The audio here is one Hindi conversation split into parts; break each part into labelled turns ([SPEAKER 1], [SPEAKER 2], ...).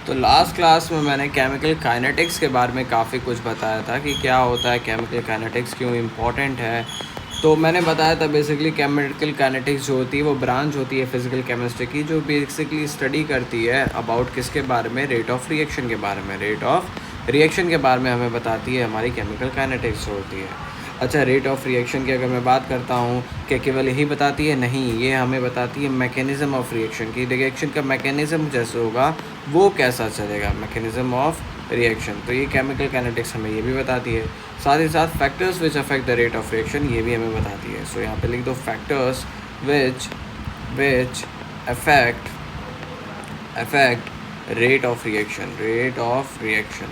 [SPEAKER 1] तो लास्ट क्लास में मैंने केमिकल काइनेटिक्स के बारे में काफ़ी कुछ बताया था कि क्या होता है केमिकल काइनेटिक्स, क्यों इम्पोर्टेंट है। तो मैंने बताया था बेसिकली केमिकल काइनेटिक्स जो होती है वो ब्रांच होती है फिज़िकल केमिस्ट्री की, जो बेसिकली स्टडी करती है अबाउट किसके बारे में, रेट ऑफ रिएक्शन के बारे में। रेट ऑफ रिएक्शन के बारे में हमें बताती है हमारी केमिकल काइनेटिक्स होती है। अच्छा, रेट ऑफ रिएक्शन की अगर मैं बात करता हूँ, क्या केवल यही बताती है? नहीं, ये हमें बताती है मैकेनिज़्म ऑफ रिएक्शन की। रिएक्शन का मैकेनिज़्म जैसे होगा वो कैसा चलेगा, मैकेनिज़्म ऑफ रिएक्शन। तो ये केमिकल काइनेटिक्स हमें ये भी बताती है। साथ ही साथ factors which affect the rate of reaction, ये भी हमें बताती है। सो यहाँ पे लिख दो factors which affect rate of reaction.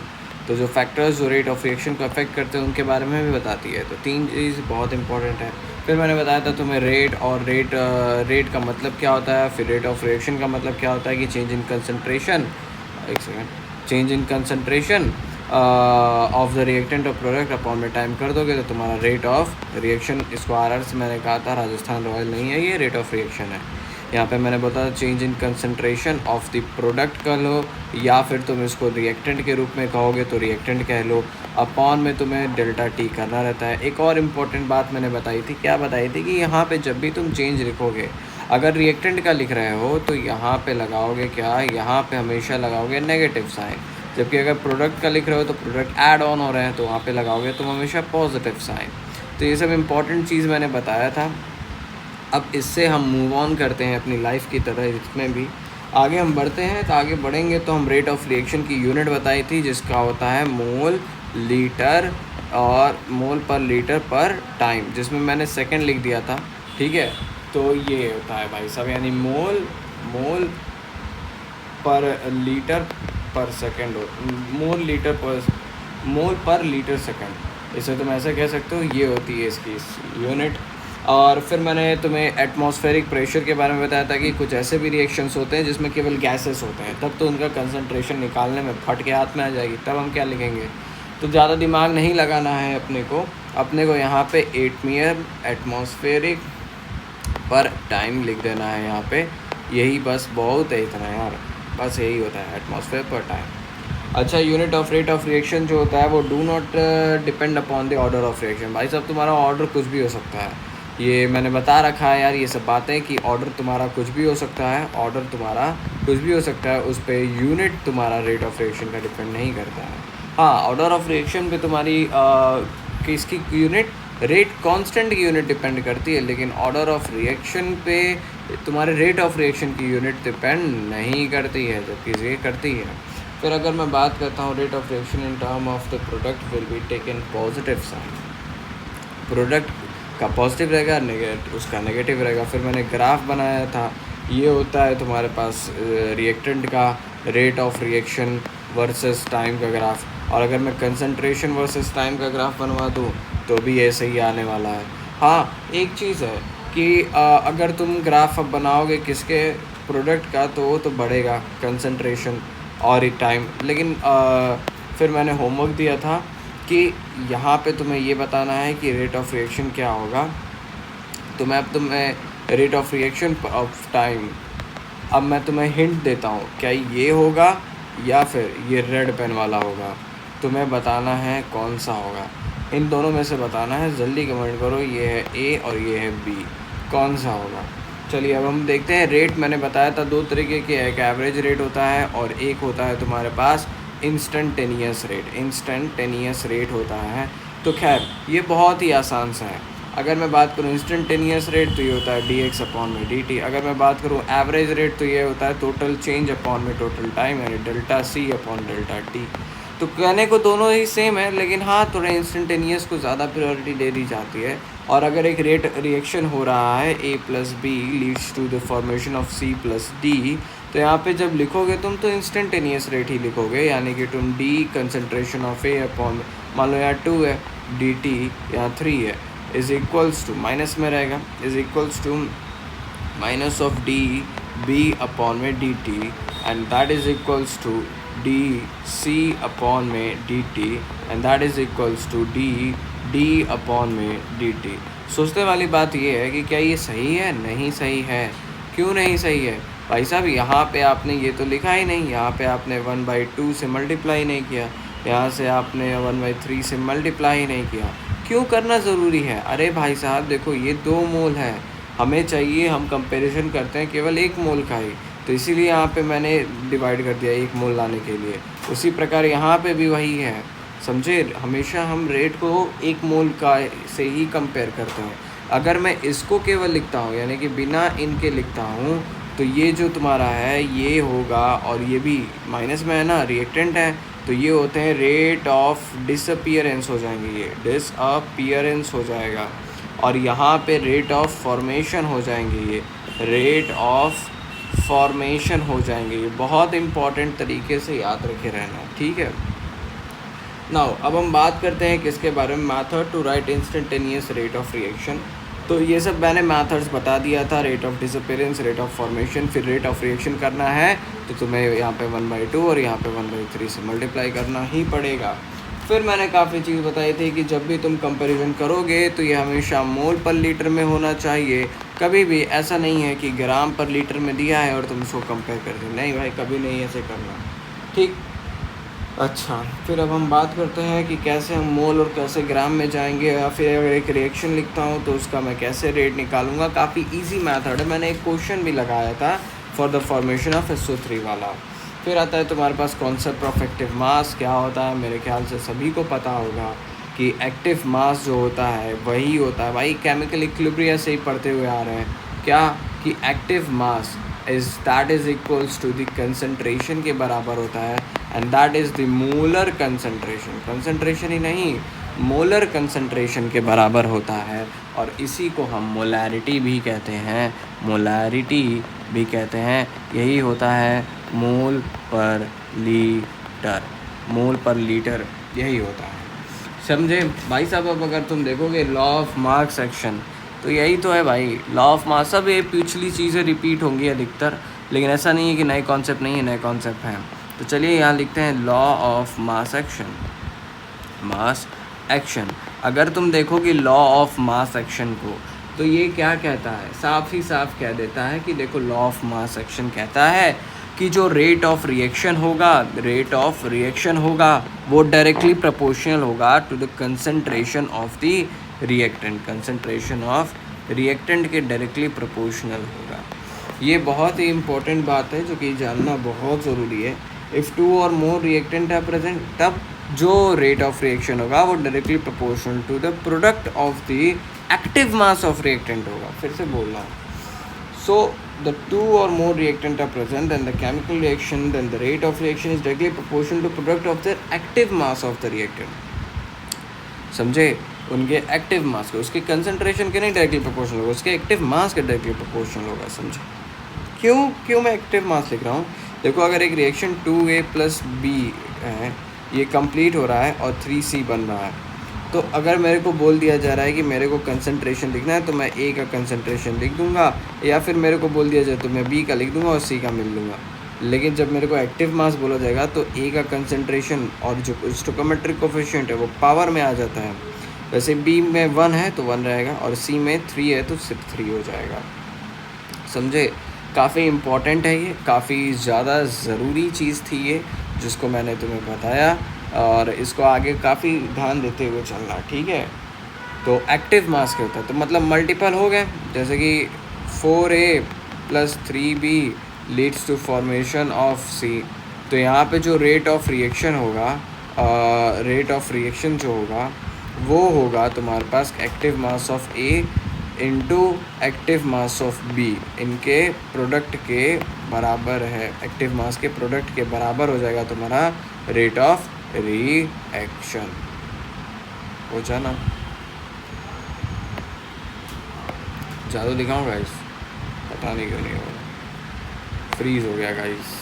[SPEAKER 1] तो जो फैक्टर्स जो रेट ऑफ रिएक्शन को अफेक्ट करते हैं उनके बारे में भी बताती है। तो तीन चीज़ बहुत इंपॉर्टेंट है। फिर मैंने बताया था तुम्हें रेट और रेट का मतलब क्या होता है, फिर रेट ऑफ रिएक्शन का मतलब क्या होता है कि चेंज इन कंसंट्रेशन, एक second, change in concentration of the reactant और प्रोडक्ट अपॉन में टाइम कर दोगे तो तुम्हारा रेट ऑफ रिएक्शन, इसको आर से मैंने कहा था राजस्थान रॉयल नहीं है, ये रेट ऑफ रिएक्शन है। यहाँ पे मैंने बताया change in concentration of the product कह लो, या फिर तुम इसको रिएक्टेंट के रूप में कहोगे तो रिएक्टेंट कह लो। अपॉन में तुम्हें डेल्टा टी करना रहता है। एक और इम्पॉर्टेंट बात मैंने बताई थी, क्या बताई थी कि यहाँ पे जब भी तुम चेंज लिखोगे, अगर रिएक्टेंट का लिख रहे हो तो यहाँ पे लगाओगे क्या, यहाँ पे हमेशा लगाओगे नेगेटिव साइन। जबकि अगर प्रोडक्ट का लिख रहे हो तो प्रोडक्ट ऐड ऑन हो रहे हैं तो वहाँ पे लगाओगे तुम हमेशा पॉजिटिव साइन। तो ये सब इम्पॉर्टेंट चीज़ मैंने बताया था। अब इससे हम मूव ऑन करते हैं अपनी लाइफ की तरह, इसमें भी आगे हम बढ़ते हैं। तो आगे बढ़ेंगे तो हम रेट ऑफ रिएक्शन की यूनिट बताई थी जिसका होता है मोल लीटर और मोल पर लीटर पर टाइम, जिसमें मैंने सेकंड लिख दिया था, ठीक है। तो ये होता है भाई साहब, यानी मोल पर लीटर पर सेकंड, मोल पर लीटर सेकंड, इसे तुम ऐसे कह सकते हो। ये होती है इसकी यूनिट। और फिर मैंने तुम्हें एटमॉस्फेरिक प्रेशर के बारे में बताया था कि कुछ ऐसे भी रिएक्शंस होते हैं जिसमें केवल गैसेस होते हैं, तब तो उनका कंसंट्रेशन निकालने में फट के हाथ में आ जाएगी, तब हम क्या लिखेंगे। तो ज़्यादा दिमाग नहीं लगाना है अपने को यहाँ पे एटमियर एटमॉस्फेरिक पर टाइम लिख देना है यहाँ पे। यही बस बहुत है, इतना यार, बस यही होता है एटमॉस्फेयर पर टाइम। अच्छा, unit of rate of reaction जो होता है वो do not depend upon the order of reaction. भाई साहब तुम्हारा ऑर्डर कुछ भी हो सकता है, ये मैंने बता रखा है यार, ये सब बातें कि ऑर्डर तुम्हारा कुछ भी हो सकता है, उस पर यूनिट तुम्हारा रेट ऑफ रिएक्शन का डिपेंड नहीं करता है। हाँ, ऑर्डर ऑफ रिएक्शन पे तुम्हारी किसकी यूनिट, रेट कांस्टेंट की यूनिट डिपेंड करती है, लेकिन ऑर्डर ऑफ रिएक्शन पे तुम्हारे रेट ऑफ रिएक्शन की यूनिट डिपेंड नहीं करती है, जबकि ये करती है। फिर अगर मैं बात करता हूँ rate of reaction in term of the product will be taken positive sign, product का पॉजिटिव रहेगा, उसका नेगेटिव रहेगा। फिर मैंने ग्राफ बनाया था, ये होता है तुम्हारे पास रिएक्टेंट का rate of reaction versus time का ग्राफ, और अगर मैं कंसंट्रेशन वर्सेस टाइम का ग्राफ बनवा दूँ तो भी ऐसे ही आने वाला है। हाँ, एक चीज़ है कि अगर तुम ग्राफ अब बनाओगे किसके, प्रोडक्ट का, तो बढ़ेगा कंसंट्रेशन और टाइम। लेकिन फिर मैंने होमवर्क दिया था कि यहाँ पे तुम्हें ये बताना है कि रेट ऑफ रिएक्शन क्या होगा। तो मैं अब तुम्हें rate of reaction of time, अब मैं तुम्हें हिंट देता हूँ, क्या ये होगा या फिर ये रेड पेन वाला होगा। तुम्हें बताना है कौन सा होगा, इन दोनों में से बताना है। जल्दी कमेंट करो, ये है ए और ये है बी, कौन सा होगा। चलिए अब हम देखते हैं। रेट मैंने बताया था दो तरीके के, एक एवरेज रेट होता है और एक होता है तुम्हारे पास इंस्टेंटेनियस रेट होता है। तो खैर ये बहुत ही आसान सा है। अगर मैं बात करूँ इंस्टेंटेनियस रेट तो ये होता है dx अपॉन में dt। अगर मैं बात करूँ एवरेज रेट तो ये होता है टोटल चेंज अपॉन में टोटल टाइम, यानी delta c upon delta t। तो कहने को दोनों ही सेम है, लेकिन हाँ थोड़ा इंस्टेंटेनियस को ज़्यादा प्रायोरिटी दे दी जाती है। और अगर एक रेट रिएक्शन हो रहा है a plus B leads to the formation of c plus D, तो यहाँ पे जब लिखोगे तुम तो इंस्टेंटेनियस रेट ही लिखोगे, यानी कि तुम d concentration of a upon, मान लो यहाँ 2 है, dt यहाँ 3 है, इज़ इक्वल्स टू, माइनस में रहेगा, is equals to minus of d B upon में d t, and that is equals to d C upon में d t, and that is equals to d D upon में डी टी। सोचने वाली बात ये है कि क्या ये सही है? नहीं सही है। क्यों नहीं सही है? भाई साहब यहाँ पे आपने ये तो लिखा ही नहीं, यहाँ पे आपने 1/2 से मल्टीप्लाई नहीं किया, यहाँ से आपने 1/3 से मल्टीप्लाई ही नहीं किया। क्यों करना ज़रूरी है? अरे भाई साहब देखो, ये 2 मोल है, हमें चाहिए, हम कंपैरिजन करते हैं केवल 1 मोल का ही, तो इसीलिए यहाँ पे मैंने डिवाइड कर दिया 1 मोल लाने के लिए। उसी प्रकार यहाँ पे भी वही है, समझे? हमेशा हम रेट को 1 मोल का से ही कंपेयर करते हैं। अगर मैं इसको केवल लिखता हूँ, यानी कि बिना इनके लिखता हूँ, तो ये जो तुम्हारा है ये होगा, और ये भी माइनस में है ना, रिएक्टेंट है, तो ये होते हैं रेट ऑफ डिसअपीयरेंस हो जाएंगे, ये डिसअपीयरेंस हो जाएगा। और यहाँ पे रेट ऑफ फॉर्मेशन हो जाएंगे, ये रेट ऑफ फॉर्मेशन हो जाएंगे। ये बहुत इंपॉर्टेंट तरीके से याद रखे रहना, ठीक है। नाउ अब हम बात करते हैं किसके बारे में, method to write instantaneous rate of reaction. तो ये सब मैंने मैथड्स बता दिया था, rate of disappearance, rate of formation, फिर रेट ऑफ रिएक्शन करना है तो तुम्हें यहाँ पे 1/2 और यहाँ पे 1/3 से मल्टीप्लाई करना ही पड़ेगा। फिर मैंने काफ़ी चीज़ बताई थी कि जब भी तुम कंपैरिजन करोगे तो ये हमेशा मोल पर लीटर में होना चाहिए, कभी भी ऐसा नहीं है कि ग्राम पर लीटर में दिया है और तुम इसको कंपेयर कर दो, नहीं भाई, कभी नहीं ऐसे करना, ठीक। अच्छा, फिर अब हम बात करते हैं कि कैसे हम मोल और कैसे ग्राम में जाएंगे, या फिर अगर एक रिएक्शन लिखता हूँ तो उसका मैं कैसे रेट निकालूंगा। काफ़ी इजी मेथड है, मैंने एक क्वेश्चन भी लगाया था for the formation of SO3 वाला। फिर आता है तुम्हारे पास कॉन्सेप्ट ऑफ एक्टिव मास क्या होता है। मेरे ख्याल से सभी को पता होगा कि एक्टिव मास जो होता है वही होता है, भाई केमिकल इक्विलिब्रियम से ही पढ़ते हुए आ रहे हैं क्या, कि active mass is equals to the concentration के बराबर होता है, and that is the molar concentration, concentration ही नहीं, मोलर कंसंट्रेशन के बराबर होता है। और इसी को हम मोलैरिटी भी कहते हैं, मोलैरिटी भी कहते हैं। यही होता है मोल पर लीटर, मोल पर लीटर यही होता है, समझे भाई साहब। अब अगर तुम देखोगे लॉ ऑफ मास एक्शन, तो यही तो है भाई, लॉ ऑफ मास। सब ये पिछली चीज़ें रिपीट होंगी अधिकतर, लेकिन ऐसा नहीं है कि नए कॉन्सेप्ट नहीं है, नए कॉन्सेप्ट हैं। तो चलिए यहाँ लिखते हैं law of mass action, mass action. अगर तुम देखोगे लॉ ऑफ मास एक्शन को, तो ये क्या कहता है, साफ ही साफ कह देता है कि देखो, लॉ ऑफ मास एक्शन कहता है कि जो रेट ऑफ रिएक्शन होगा, रेट ऑफ रिएक्शन होगा वो डायरेक्टली प्रोपोर्शनल होगा to the concentration of the reactant, concentration of reactant के डायरेक्टली प्रोपोर्शनल होगा। ये बहुत ही इंपॉर्टेंट बात है जो कि जानना बहुत ज़रूरी है। इफ़ 2 और मोर रिएक्टेंट है प्रेजेंट, तब जो रेट ऑफ रिएक्शन होगा वो directly proportional to the product of the active mass of reactant होगा। फिर से बोल रहा हूँ, so the 2 or more reactant are present and the chemical reaction, then the rate of reaction is directly proportional to product of the active mass of the reactant, समझे, उनके एक्टिव मास को, उसके कंसंट्रेशन के नहीं डायरेक्टली प्रोपोर्शनल होगा, उसके एक्टिव मास के डायरेक्टली प्रोपोर्शनल होगा, समझे। क्यों मैं एक्टिव मास लिख रहा हूँ, देखो अगर एक रिएक्शन 2A + B है, ये कंप्लीट हो रहा है और 3C बन रहा है, तो अगर मेरे को बोल दिया जा रहा है कि मेरे को कंसंट्रेशन लिखना है तो मैं A का कंसंट्रेशन लिख दूंगा, या फिर मेरे को बोल दिया जाए तो मैं B का लिख दूंगा और C का मिल लूँगा। लेकिन जब मेरे को एक्टिव मास बोला जाएगा तो A का कंसंट्रेशन और जो स्टोइकोमेट्रिक कोफिशिएंट है वो पावर में आ जाता है। वैसे B में 1 है तो 1 रहेगा, और C में 3 है तो सिर्फ 3 हो जाएगा, समझे। काफ़ी इम्पॉर्टेंट है ये, काफ़ी ज़्यादा ज़रूरी चीज़ थी ये जिसको मैंने तुम्हें बताया, और इसको आगे काफ़ी ध्यान देते हुए चलना, ठीक है। तो एक्टिव मास क्या होता है, तो मतलब मल्टीपल हो गए, जैसे कि 4A + 3B leads to formation of C। तो यहाँ पे जो रेट ऑफ रिएक्शन होगा, रेट ऑफ रिएक्शन जो होगा वो होगा तुम्हारे पास active mass of A into active mass of B, इनके प्रोडक्ट के बराबर है, एक्टिव मास के प्रोडक्ट के बराबर हो जाएगा तुम्हारा रेट ऑफ रिएक्शन। हो जाना, जादू दिखाऊं गाइस, पता नहीं क्यों नहीं हो रहा, फ्रीज हो गया गाइस।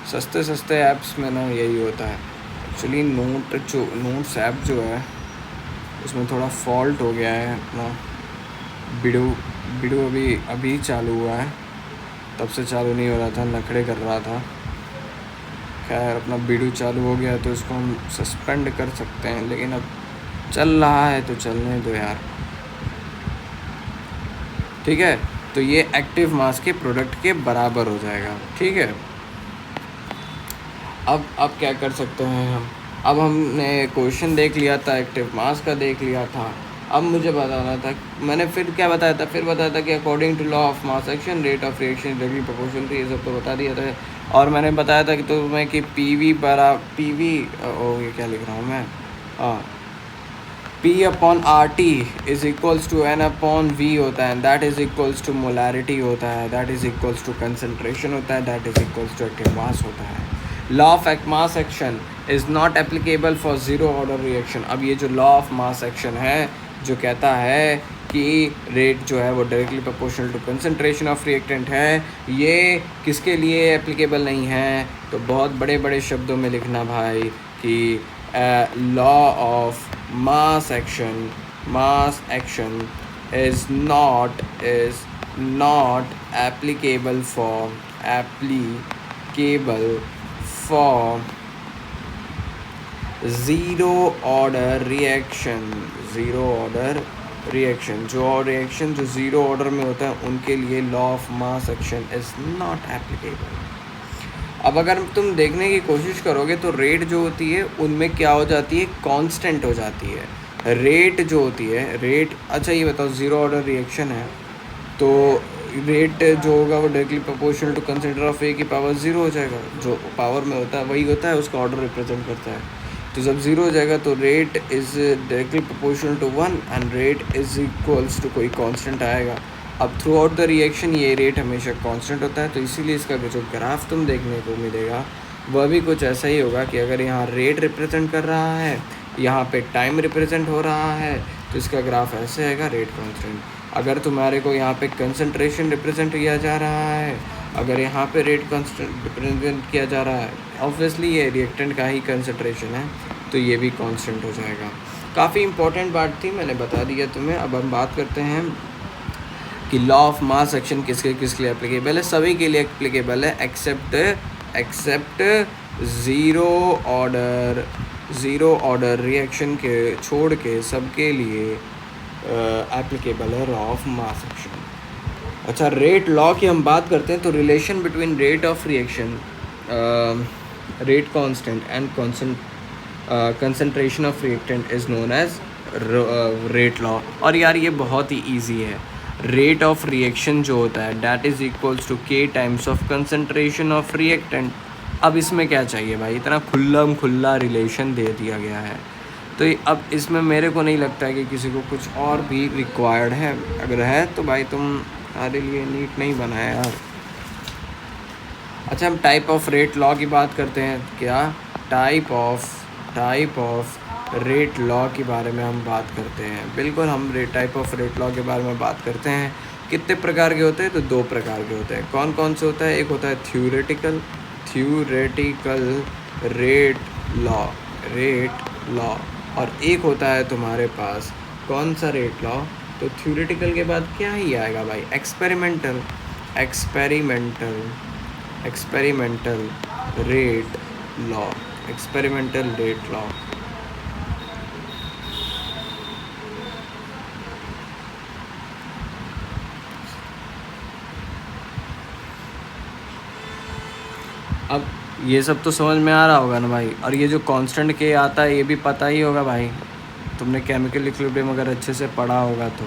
[SPEAKER 1] सस्ते ऐप्स में ना यही होता है एक्चुअली। नोट्स ऐप जो है उसमें थोड़ा फॉल्ट हो गया है अपना। बिडू अभी चालू हुआ है, तब से चालू नहीं हो रहा था, नखड़े कर रहा था। खैर अपना बिडू चालू हो गया तो इसको हम सस्पेंड कर सकते हैं, लेकिन अब चल रहा है तो चलने दो यार। ठीक है, तो ये एक्टिव मास के प्रोडक्ट के बराबर हो जाएगा। ठीक है, अब क्या कर सकते हैं हम, अब हमने क्वेश्चन देख लिया था, एक्टिव मास का देख लिया था, अब मुझे बताना था, मैंने फिर क्या बताया था, फिर बताया था कि according to law of mass action rate of reaction directly proportional to, ये सब तो बता दिया था। और मैंने बताया था कि तुम्हें कि ये क्या लिख रहा हूँ मैं, हाँ, P upon R T is equals to N upon V होता है, that is equals to molarity होता है, that is equals to concentration होता है, that is equals to active mass होता है। Law of mass action is not applicable for zero order reaction. अब ये जो लॉ ऑफ मास एक्शन है जो कहता है कि रेट जो है वो directly proportional to concentration of reactant है, ये किसके लिए एप्लीकेबल नहीं है, तो बहुत बड़े बड़े शब्दों में लिखना भाई कि law of mass action is not applicable for zero order reaction जो ज़ीरो ऑर्डर में होता है उनके लिए law of mass action is not applicable. अब अगर तुम देखने की कोशिश करोगे तो रेट जो होती है उनमें क्या हो जाती है, कांस्टेंट हो जाती है। रेट जो होती है, रेट, अच्छा ये बताओ, ज़ीरो ऑर्डर रिएक्शन है तो रेट जो होगा वो directly proportional to concentration of A की पावर ज़ीरो हो जाएगा, जो पावर में होता है वही होता है, उसका ऑर्डर रिप्रेजेंट करता है। तो जब ज़ीरो हो जाएगा तो rate is directly proportional to 1 and rate is equals to कोई कांस्टेंट आएगा। अब थ्रू आउट द रिएक्शन ये रेट हमेशा कांस्टेंट होता है, तो इसीलिए इसका जो ग्राफ तुम देखने को मिलेगा वह भी कुछ ऐसा ही होगा कि अगर यहाँ रेट रिप्रेजेंट कर रहा है, यहाँ पे टाइम रिप्रेजेंट हो रहा है, तो इसका ग्राफ ऐसे आएगा, रेट कांस्टेंट। अगर तुम्हारे को यहाँ पे कंसंट्रेशन रिप्रेजेंट किया जा रहा है, अगर यहाँ पे रेट कांस्टेंट रिप्रेजेंट किया जा रहा है, ऑब्वियसली ये रिएक्टेंट का ही कंसंट्रेशन है, तो ये भी कांस्टेंट हो जाएगा। काफ़ी इंपॉर्टेंट बात थी, मैंने बता दिया तुम्हें। अब हम बात करते हैं कि लॉ ऑफ मास एक्शन किसके लिए एप्लीकेबल है। सभी के लिए एप्लीकेबल है एक्सेप्ट ज़ीरो ऑर्डर रिएक्शन के छोड़ के सबके लिए एप्लीकेबल है लॉ ऑफ मास एक्शन। अच्छा, रेट लॉ की हम बात करते हैं तो relation between rate of reaction, rate constant and concentration of reactant is known as rate law. और यार ये बहुत ही ईजी है। रेट ऑफ रिएक्शन जो होता है that is equals to K times of concentration of reactant. अब इसमें क्या चाहिए भाई, इतना खुला रिलेशन दे दिया गया है, तो अब इसमें मेरे को नहीं लगता है कि किसी को कुछ और भी रिक्वायर्ड है। अगर है तो भाई तुम्हारे लिए नीट नहीं बना है यार। अच्छा, हम टाइप ऑफ रेट लॉ की बात करते हैं। क्या टाइप ऑफ रेट लॉ के बारे में हम बात करते हैं? बिल्कुल, हम टाइप ऑफ रेट लॉ के बारे में बात करते हैं। कितने प्रकार के होते हैं? तो 2 प्रकार के होते हैं। कौन कौन से होता है? एक होता है थ्योरेटिकल रेट लॉ, और एक होता है तुम्हारे पास कौन सा रेट लॉ? तो थ्योरेटिकल के बाद क्या ही आएगा भाई? Experimental rate law. अब ये सब तो समझ में आ रहा होगा ना भाई। और ये जो कांस्टेंट के आता है ये भी पता ही होगा भाई, तुमने केमिकल इक्विलिब्रियम अगर अच्छे से पढ़ा होगा तो।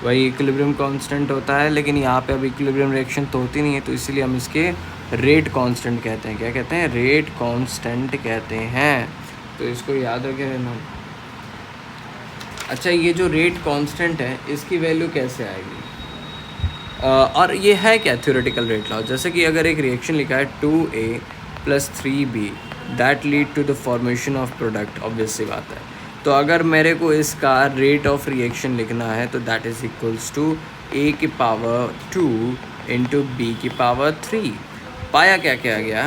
[SPEAKER 1] वही इक्विलिब्रियम कांस्टेंट होता है, लेकिन यहाँ पे अब इक्विलिब्रियम रिएक्शन तो होती नहीं है, तो इसीलिए हम इसके रेट कांस्टेंट कहते हैं। क्या कहते हैं? रेट कांस्टेंट कहते हैं, तो इसको याद रखे रहना। अच्छा, ये जो रेट कांस्टेंट है इसकी वैल्यू कैसे आएगी? और ये है क्या थ्योरेटिकल रेट लॉ? जैसे कि अगर एक रिएक्शन लिखा है 2A + 3B that lead to the formation of product, obvious सी बात है। तो अगर मेरे को इसका रेट ऑफ रिएक्शन लिखना है तो that is equals to A की पावर 2 × B की पावर 3। पाया क्या क्या गया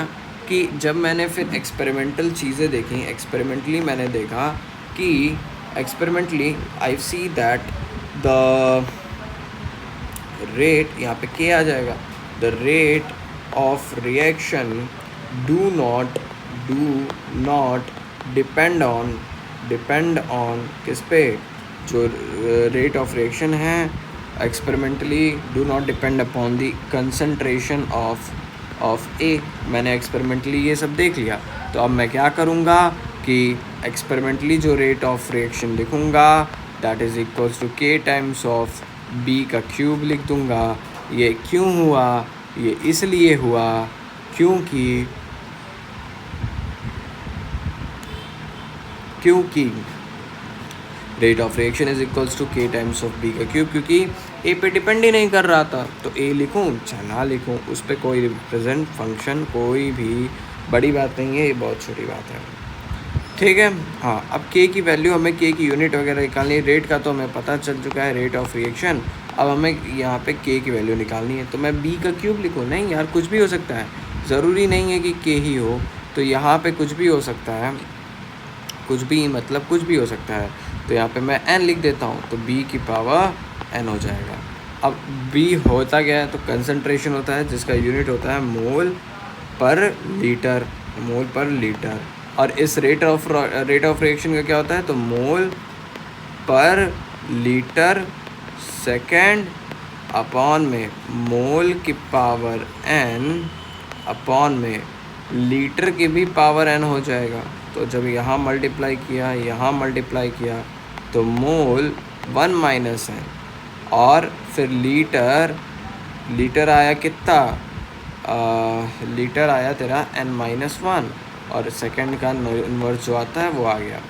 [SPEAKER 1] कि जब मैंने फिर एक्सपेरिमेंटल चीज़ें देखी, एक्सपेरिमेंटली मैंने देखा कि experimentally I see that the rate, यहाँ पे के आ जाएगा, the rate of reaction do not depend on किस पे? जो रेट ऑफ रिएक्शन है experimentally do not depend upon the concentration of A. मैंने एक्सपेरिमेंटली ये सब देख लिया, तो अब मैं क्या करूँगा कि एक्सपेरिमेंटली जो रेट ऑफ रिएक्शन लिखूँगा that is equals to K times of B का क्यूब लिख दूँगा। ये क्यों हुआ? ये इसलिए हुआ क्योंकि rate of reaction is equals to K times of B का क्यूब, क्योंकि ए पे डिपेंड ही नहीं कर रहा था, तो ए लिखूँ चाहे ना लिखूँ, उस पर कोई रिप्रेजेंट फंक्शन कोई भी बड़ी बात नहीं है, ये बहुत छोटी बात है। ठीक है, हाँ। अब के की वैल्यू, हमें के की यूनिट वगैरह निकालनी है। रेट का तो हमें पता चल चुका है, रेट ऑफ रिएक्शन। अब हमें यहाँ पे के की वैल्यू निकालनी है, तो मैं बी का क्यूब लिखूँ? नहीं यार, कुछ भी हो सकता है, ज़रूरी नहीं है कि के ही हो, तो यहाँ पे कुछ भी हो सकता है, कुछ भी मतलब कुछ भी हो सकता है। तो यहाँ पे मैं n लिख देता हूँ, तो b की पावर n हो जाएगा। अब b होता क्या है? तो कंसंट्रेशन होता है, जिसका यूनिट होता है मोल पर लीटर, मोल पर लीटर। और इस रेट ऑफ रिएक्शन का क्या होता है? तो मोल पर लीटर सेकेंड अपॉन में मोल की पावर n अपॉन में लीटर की भी पावर n हो जाएगा। तो जब यहाँ मल्टीप्लाई किया, यहाँ मल्टीप्लाई किया, तो मोल 1 माइनस n, और फिर लीटर आया कितना? लीटर आया तेरा n-1, और सेकंड का इन्वर्स जो आता है वो आ गया।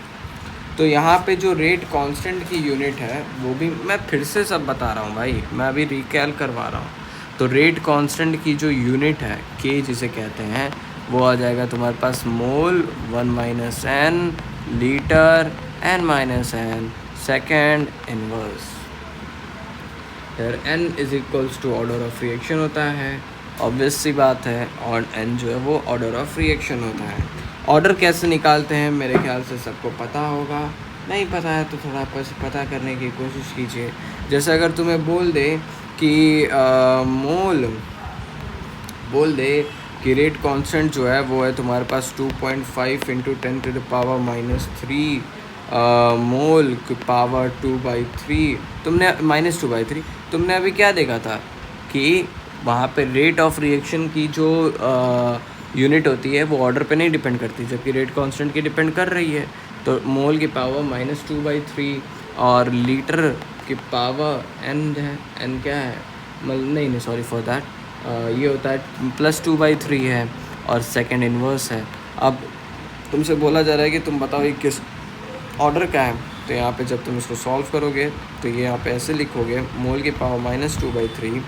[SPEAKER 1] तो यहाँ पे जो रेट कांस्टेंट की यूनिट है वो भी मैं फिर से सब बता रहा हूँ भाई, मैं अभी रिकैल करवा रहा हूँ। तो रेट कांस्टेंट की जो यूनिट है के जिसे कहते हैं, वो आ जाएगा तुम्हारे पास mole 1 minus n, litre n-n, second inverse. फिर n is equals to order of reaction होता है, ऑब्वियस सी बात है, और n जो है वो ऑर्डर ऑफ रिएक्शन होता है। ऑर्डर कैसे निकालते हैं मेरे ख्याल से सबको पता होगा, नहीं पता है तो थोड़ा पता करने की कोशिश कीजिए। जैसे अगर तुम्हें बोल दे कि रेट कांस्टेंट जो है वो है तुम्हारे पास 2.5 इंटू 10 टू द पावर -3 मोल की पावर 2/3, तुमने -2/3, तुमने अभी क्या देखा था कि वहाँ पे रेट ऑफ रिएक्शन की जो यूनिट होती है वो ऑर्डर पे नहीं डिपेंड करती, जबकि रेट कांस्टेंट की डिपेंड कर रही है। तो मोल की पावर -2/3 और लीटर की पावर n है, n क्या है, नहीं सॉरी फॉर दैट, ये होता है +2/3 है, और सेकंड इन्वर्स है। अब तुमसे बोला जा रहा है कि तुम बताओ ये किस ऑर्डर का है, तो यहाँ पे जब तुम इसको सॉल्व करोगे तो ये यहाँ पे ऐसे लिखोगे, मोल की पावर -2/3,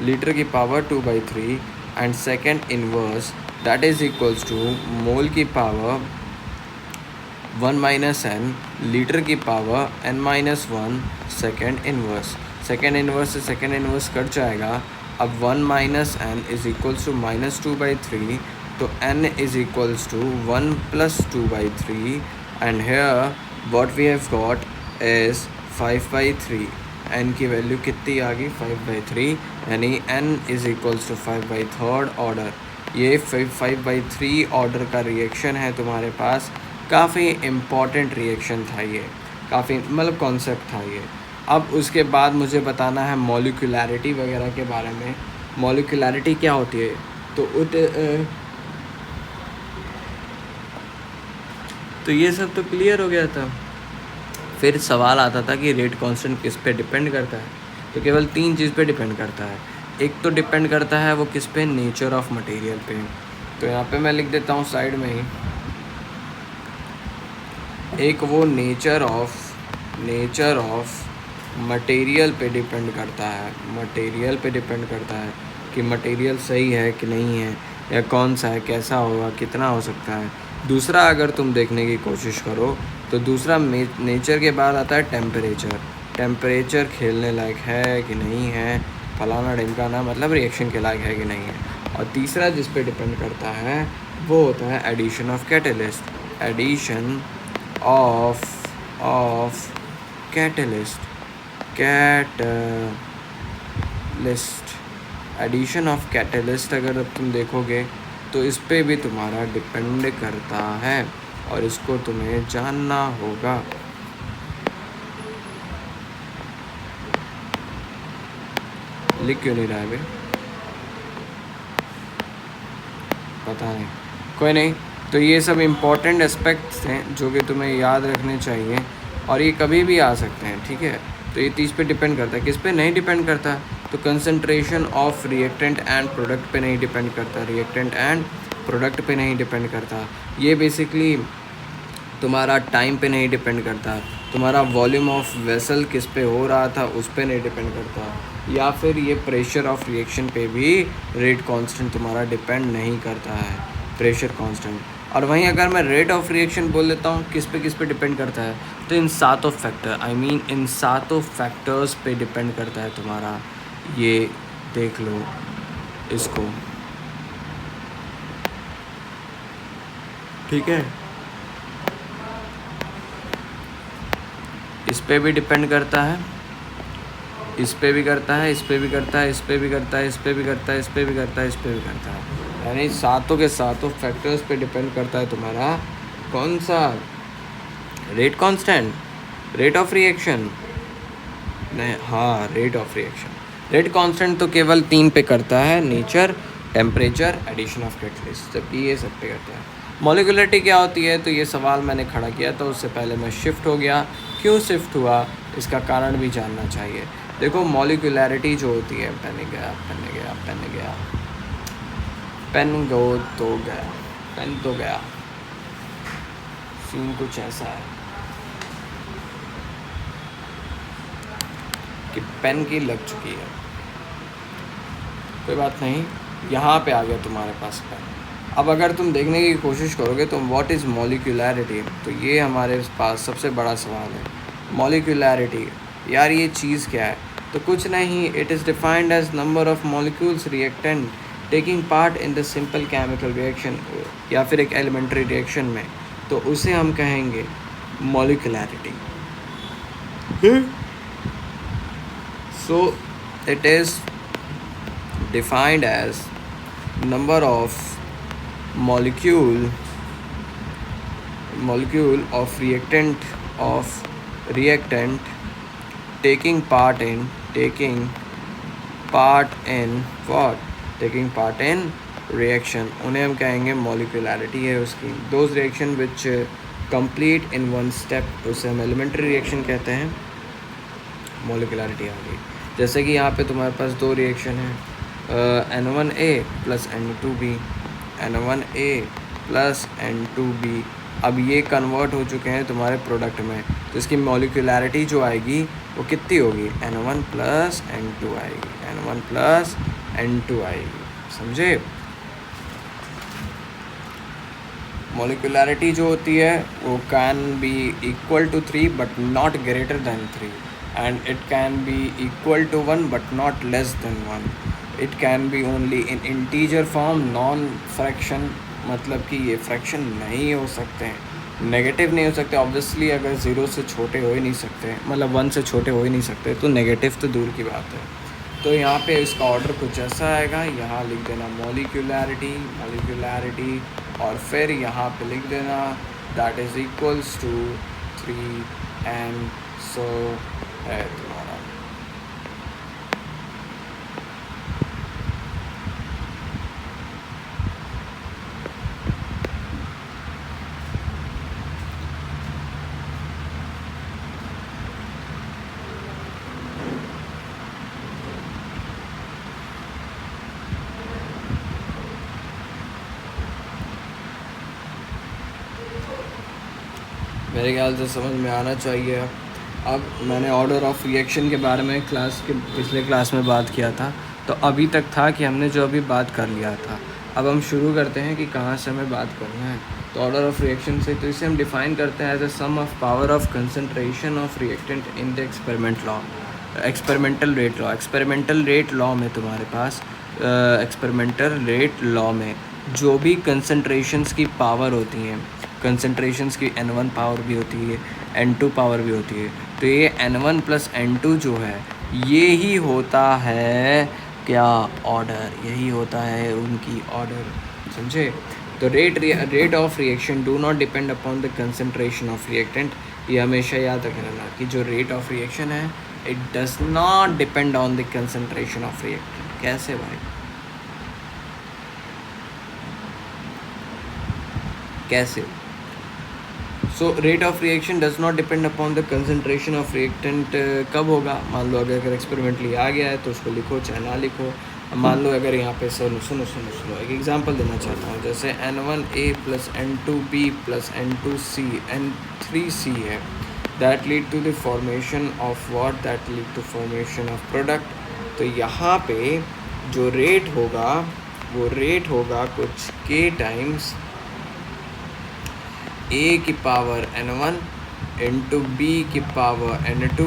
[SPEAKER 1] लीटर की power 2/3 and second inverse, that is equals to mole की पावर 1 माइनस n, लीटर की power n-1, second inverse. Second inverse से सेकंड इन्वर्स कट जाएगा। अब 1 minus n is equals to -2/3, तो n is equals to 1 + 2/3, and here what we have got is 5/3। n की वैल्यू कितनी आ गई? 5/3, यानी n is equals to 5/3 order. ये 5/3 ऑर्डर का रिएक्शन है तुम्हारे पास। काफ़ी इम्पॉर्टेंट रिएक्शन था ये, काफ़ी मतलब कॉन्सेप्ट था ये। अब उसके बाद मुझे बताना है मॉलिक्यूलैरिटी वगैरह के बारे में। मॉलिक्यूलैरिटी क्या होती है? तो ये सब तो क्लियर हो गया था। फिर सवाल आता था कि रेट कांस्टेंट किस पे डिपेंड करता है, तो केवल 3 चीज़ पे डिपेंड करता है। एक तो डिपेंड करता है वो किस पे, नेचर ऑफ मटेरियल पे। तो यहाँ पे मैं लिख देता हूँ साइड में ही, एक वो नेचर ऑफ मटेरियल पे डिपेंड करता है, मटेरियल पे डिपेंड करता है कि मटेरियल सही है कि नहीं है, या कौन सा है, कैसा होगा, कितना हो सकता है। दूसरा अगर तुम देखने की कोशिश करो तो दूसरा नेचर के बाद आता है टेम्परेचर खेलने लायक है कि नहीं है, फलाना ढिमकाना, मतलब रिएक्शन के लायक है कि नहीं है। और तीसरा जिस पे डिपेंड करता है वो होता है addition of catalyst, addition of catalyst, addition of catalyst अगर तुम देखोगे तो इस पे भी तुम्हारा डिपेंड करता है, और इसको तुम्हें जानना होगा। लिख क्यों नहीं रहा है भाई, पता नहीं, कोई नहीं। तो ये सब इम्पोर्टेंट एस्पेक्ट्स हैं जो कि तुम्हें याद रखने चाहिए, और ये कभी भी आ सकते हैं, ठीक है। तो ये चीज़ पे डिपेंड करता है, किस पे नहीं डिपेंड करता। तो concentration of reactant and product पे नहीं डिपेंड करता, रिएक्टेंट एंड प्रोडक्ट पे नहीं डिपेंड करता। ये बेसिकली तुम्हारा टाइम पे नहीं डिपेंड करता, तुम्हारा वॉल्यूम ऑफ वेसल किस पे हो रहा था उस पे नहीं डिपेंड करता, या फिर ये प्रेशर ऑफ रिएक्शन पे भी रेट कांस्टेंट तुम्हारा डिपेंड नहीं करता है, प्रेशर कांस्टेंट। और वहीं अगर मैं रेट ऑफ रिएक्शन बोल लेता हूँ किस पे डिपेंड करता है, तो इन सातों फैक्टर इन सातों फैक्टर्स पे डिपेंड करता है तुम्हारा। ये देख लो इसको, ठीक है। इस पे भी डिपेंड करता है, इस पे भी करता है, इस पे भी करता है, इस पे भी करता है, इस पे भी करता है, इस पे भी करता है, इस पे भी करता है। यानी सातों के सातों फैक्टर्स पे डिपेंड करता है तुम्हारा कौन सा, rate constant, rate of reaction नहीं, हाँ rate of reaction. Rate constant तो केवल 3 पे करता है, nature, temperature, addition of catalyst, जबकि ये सब पे करता है। मॉलिक्यूलरिटी क्या होती है, तो ये सवाल मैंने खड़ा किया तो उससे पहले मैं शिफ्ट हो गया। क्यों शिफ्ट हुआ इसका कारण भी जानना चाहिए। देखो मॉलिक्यूलरिटी जो होती है, पेन गया, पेन तो गया, सीन कुछ ऐसा है कि पेन की लग चुकी है, कोई बात नहीं, यहाँ पे आ गया तुम्हारे पास पेन। अब अगर तुम देखने की कोशिश करोगे तो व्हाट इज़ मॉलिक्यूलरिटी, तो ये हमारे पास सबसे बड़ा सवाल है। मॉलिक्यूलरिटी यार ये चीज़ क्या है, तो कुछ नहीं, it is defined as number of molecules reactant taking part in the simple chemical reaction, या फिर एक एलिमेंट्री रिएक्शन में, तो उसे हम कहेंगे molecularity. So it is defined as number of molecule of reactant taking part in reaction, उन्हें हम कहेंगे मॉलिक्यूलरिटी है उसकी। Those reaction which complete in one step, उसे हम एलिमेंट्री रिएक्शन कहते हैं, मॉलिक्यूलरिटी आ गई। जैसे कि यहाँ पे तुम्हारे पास दो रिएक्शन है, N1A plus N2B, N1A plus N2B। अब ये कन्वर्ट हो चुके हैं तुम्हारे प्रोडक्ट में, तो इसकी मॉलिक्यूलरिटी जो आएगी वो कितनी होगी, N1 प्लस N2 आएगी, N1 प्लस N2 आएगी, समझे। मॉलिक्यूलरिटी जो होती है वो can be equal to 3 but not greater than 3, and it can be equal to 1 but not less than 1। It can be only in integer form, non fraction, मतलब कि ये फ्रैक्शन नहीं हो सकते हैं, नेगेटिव नहीं हो सकते ऑब्वियसली, अगर 0 से छोटे हो ही नहीं सकते, मतलब 1 से छोटे हो ही नहीं सकते, तो नेगेटिव तो दूर की बात है। तो यहाँ पे इसका ऑर्डर कुछ ऐसा आएगा, यहाँ लिख देना मॉलिक्यूलरिटी, और फिर यहाँ पे लिख देना that is equals to 3n, so है तुम्हारा। मेरे ख्याल से समझ में आना चाहिए। अब मैंने ऑर्डर ऑफ रिएक्शन के बारे में पिछले क्लास में बात किया था, तो अभी तक था कि हमने जो अभी बात कर लिया था। अब हम शुरू करते हैं कि कहाँ से हमें बात करना है। तो ऑर्डर ऑफ रिएक्शन से, तो इसे हम डिफ़ाइन करते हैं as a sum of power of concentration of reactant in the experimental rate law में तुम्हारे पास एक्सपेरिमेंटल रेट लॉ में जो भी कंसंट्रेशंस की पावर होती हैं, कंसंट्रेशंस की N1 पावर भी होती है, N2 पावर भी होती है, तो ये N1 प्लस N2 जो है ये ही होता है क्या, ऑर्डर, यही होता है उनकी ऑर्डर, समझे। तो rate of reaction do not depend upon the concentration of reactant, ये हमेशा याद रखना कि जो रेट ऑफ रिएक्शन है it does not depend on the concentration of reactant. कैसे भाई, कैसे? So rate of reaction does not depend upon the concentration of reactant. कब होगा? मान लो अगर एक्सपेरिमेंटली आ गया है तो उसको लिखो चाहे ना लिखो। मान लो अगर यहाँ पे सुनो सुनो सुनो सुनो, एक एग्जांपल देना चाहता हूँ। जैसे N1A plus N2B plus N2C N3C है, that lead to the formation of what? That lead to formation of product. तो यहाँ पे जो रेट होगा वो रेट होगा कुछ K टाइम्स A की पावर N1 इंटू B की पावर N2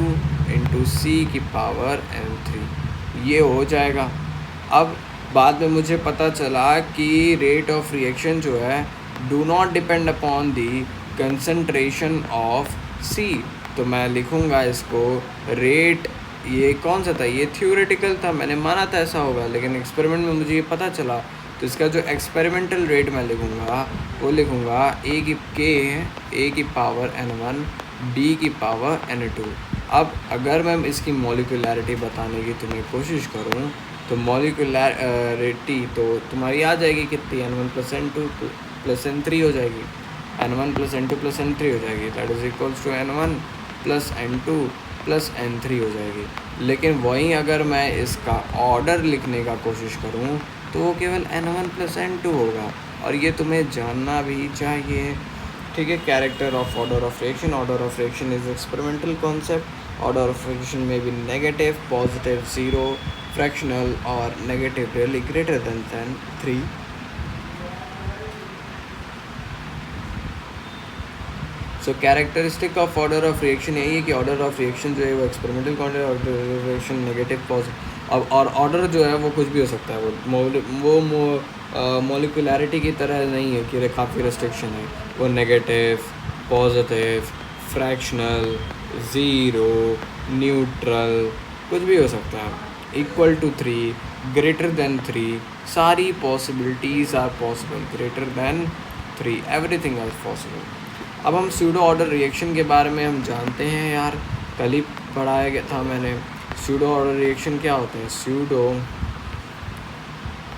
[SPEAKER 1] इंटू C की पावर N3, ये हो जाएगा। अब बाद में मुझे पता चला कि रेट ऑफ रिएक्शन जो है do not depend upon the concentration of C, तो मैं लिखूँगा इसको रेट, ये कौन सा था? ये थ्योरेटिकल था, मैंने माना था ऐसा होगा, लेकिन एक्सपेरिमेंट में मुझे ये पता चला। तो इसका जो एक्सपेरिमेंटल रेट मैं लिखूँगा वो लिखूँगा ए की पावर N1 B की पावर N2। अब अगर मैं इसकी मॉलिक्यूलैरिटी बताने की तुम्हें कोशिश करूँ तो मॉलिक्यूलैरिटी तो तुम्हारी आ जाएगी कितनी? N1 plus N2 plus N3 हो जाएगी, N1 plus N2 plus N3 हो जाएगी, that is equals to N1 plus N2 plus N3 हो जाएगी। लेकिन वहीं अगर मैं इसका ऑर्डर लिखने का कोशिश करूँ तो वो केवल N1 प्लस N2 होगा, और ये तुम्हें जानना भी चाहिए। ठीक है, character of order of reaction. Order of reaction is experimental concept. Order of reaction में भी नेगेटिव, पॉजिटिव, ज़ीरो, फ्रैक्शनल और negative really greater than 3। So characteristic of order of reaction यही है कि ऑर्डर ऑफ रिएक्शन जो है वो experimental quantity, order of reaction negative, positive. अब और ऑर्डर जो है वो कुछ भी हो सकता है, वो मॉलिक्यूलैरिटी की तरह नहीं है कि काफ़ी रेस्ट्रिक्शन है। वो negative, positive, fractional, zero, neutral, कुछ भी हो सकता है। इक्वल टू 3, ग्रेटर देन 3, सारी possibilities are possible. Greater than 3, everything is possible. अब हम स्यूडो ऑर्डर रिएक्शन के बारे में हम जानते हैं यार, कल ही पढ़ाया गया था मैंने। स्यूडो ऑर्डर रिएक्शन क्या होते हैं? स्यूडो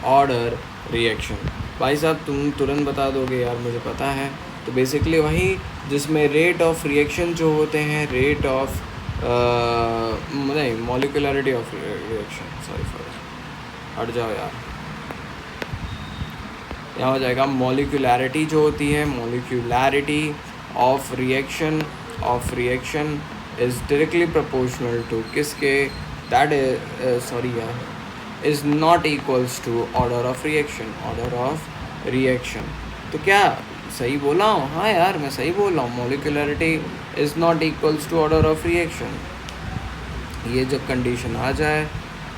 [SPEAKER 1] ऑर्डर रिएक्शन, भाई साहब तुम तुरंत बता दोगे यार, मुझे पता है। तो बेसिकली वही जिसमें रेट ऑफ रिएक्शन जो होते हैं, रेट ऑफ नहीं, मॉलिक्यूलैरिटी ऑफ रिएक्शन, सॉरी हट जाओ यार, यहाँ हो जाएगा मॉलिक्यूलैरिटी जो होती है, molecularity of reaction is directly proportional to किसके? दैट इज सॉरी यार, is not equals to order of reaction. तो क्या सही बोला हूँ? हाँ यार मैं सही बोल रहा हूँ, molecularity is not equals to order of reaction. ये जब कंडीशन आ जाए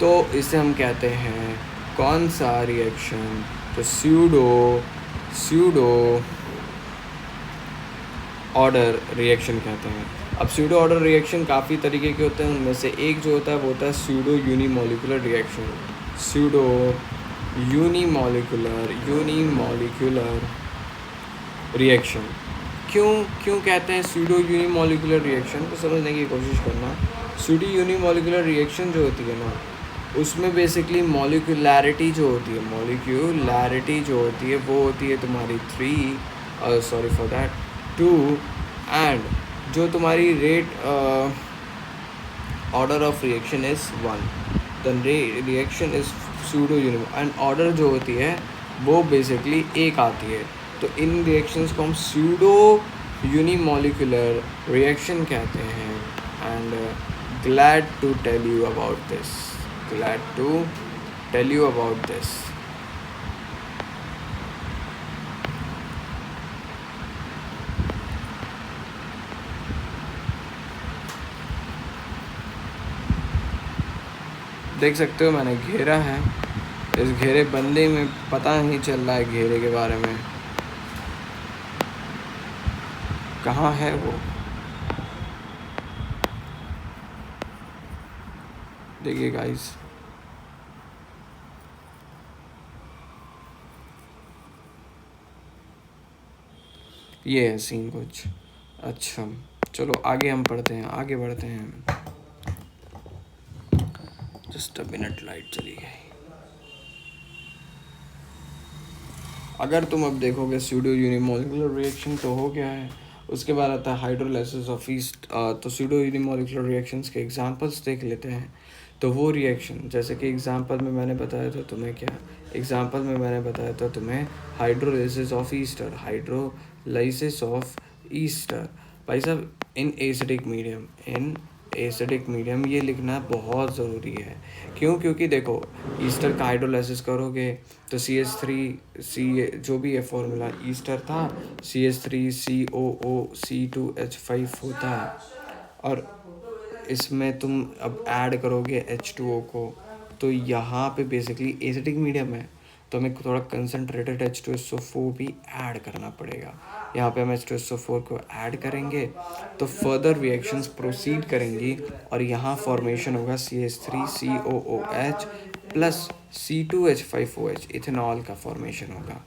[SPEAKER 1] तो इसे हम कहते हैं कौन सा रिएक्शन? तो स्यूडो ऑर्डर रिएक्शन कहते हैं। अब स्यूडो ऑर्डर रिएक्शन काफ़ी तरीके के होते हैं, उनमें से एक जो होता है वो होता है pseudo unimolecular reaction. Pseudo unimolecular reaction. क्यों कहते हैं स्यूडो यूनिमॉलिक्यूलर रिएक्शन? तो समझने की कोशिश करना। स्यूडो यूनिमॉलिक्यूलर रिएक्शन जो होती है ना, उसमें बेसिकली मॉलिक्यूलैरिटी जो होती है वो होती है तुम्हारी 3, सॉरी फॉर दैट 2, एंड जो तुम्हारी rate order of reaction is 1, the reaction is pseudo uni, and order जो होती है वो बेसिकली एक आती है। तो इन रिएक्शंस को हम स्यूडो यूनिमॉलिक्यूलर रिएक्शन कहते हैं। And glad to tell you about this. देख सकते हो मैंने घेरा है, इस घेरे बंदे में पता नहीं चल रहा है घेरे के बारे में, कहाँ है वो। देखिए गाइस, ये है सीन कुछ। अच्छा चलो आगे हम बढ़ते हैं। जस्ट अ मिनट, लाइट चली गई। अगर तुम अब देखोगे स्यूडो यूनिमोलिकुलर रिएक्शन तो हो गया है, उसके बाद आता है हाइड्रोलाइसिस ऑफ ईस्ट। तो स्यूडो यूनिमोलिकुलर रिएक्शंस के एग्जांपल्स देख लेते हैं। तो वो रिएक्शन जैसे कि एग्जांपल में मैंने बताया था तुम्हें, क्या एग्जांपल में मैंने बताया था तुम्हें, hydrolysis of Easter, hydrolysis of Easter. भाई साहब, in acidic medium, in acidic medium, ये लिखना बहुत ज़रूरी है। क्यों? क्योंकि देखो, ईस्टर का हाइड्रोलाइसिस करोगे तो CH3 सी, जो भी है फॉर्मूला ईस्टर था, CH3COO C2H5 होता है। और इसमें तुम अब ऐड करोगे H2O को, तो यहाँ पे बेसिकली एसिडिक मीडियम है, तो हमें थोड़ा कंसनट्रेटेड H2SO4 भी ऐड करना पड़ेगा। यहाँ पे हम H2SO4 को ऐड करेंगे तो फर्दर रिएक्शंस प्रोसीड करेंगी और यहाँ फॉर्मेशन होगा CH3COOH प्लस C2H5OH, इथेनॉल का फॉर्मेशन होगा।